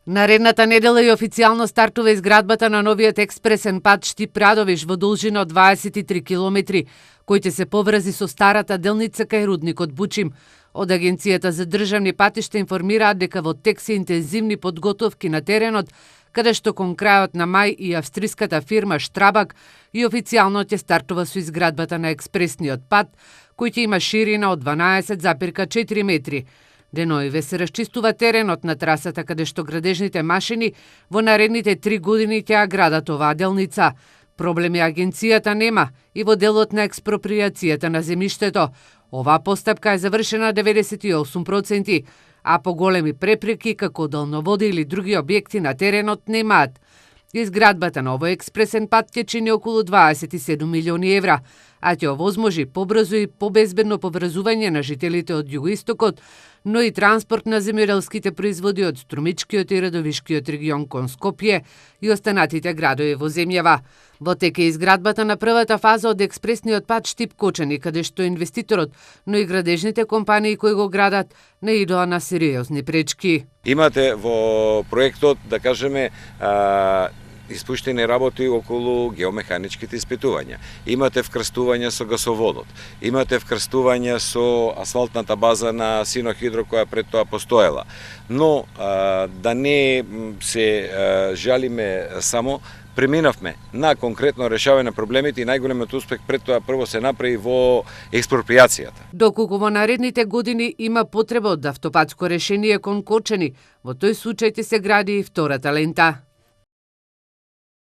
Наредната недела и официјално стартува изградбата на новиот експресен пат Штип-Радовиш во должина од 23 километри, кој ќе се поврзи со старата делница кај рудникот Бучим. Од Агенцијата за државни патишта информираат дека во тек се интензивни подготовки на теренот, каде што кон крајот на мај и австриската фирма Штрабак и официјално ќе стартува со изградбата на експресниот пат, кој ќе има ширина од 12,4 метри. Деноиве се расчистува теренот на трасата каде што градежните машини во наредните 3 години ќе ја градат оваа делница. Проблеми агенцијата нема и во делот на експроприацијата на земјиштето. Оваа постапка е завршена 98%, а поголеми препреки како далноводи или други објекти на теренот немаат. Изградбата на овој експресен пат ќе чини околу 27 милиони евра, а ќе овозможи побрзо и побезбедно поврзување на жителите од југоистокот, но и транспорт на земјоделските производи од Струмичкиот и Радовишкиот регион кон Скопје и останатите градови во земјава. Во тек е изградбата на првата фаза од експресниот пат Штип-Кочани, каде што инвеститорот, но и градежните компании кои го градат, не идоа на сериозни пречки. Имате во проектот, да кажеме, испуштени работи околу геомеханичките испитувања. Имате вкрстување со гасоводот. Имате вкрстување со асфалтната база на Синохидро која пред тоа постоела. Но да не се жалиме само, преминавме на конкретно решавање на проблемите и најголемиот успех пред тоа прво се направи во експроприацијата. Доколку во наредните години има потреба од автопатско решение кон Кочани, во тој случај ќе се гради и втората лента.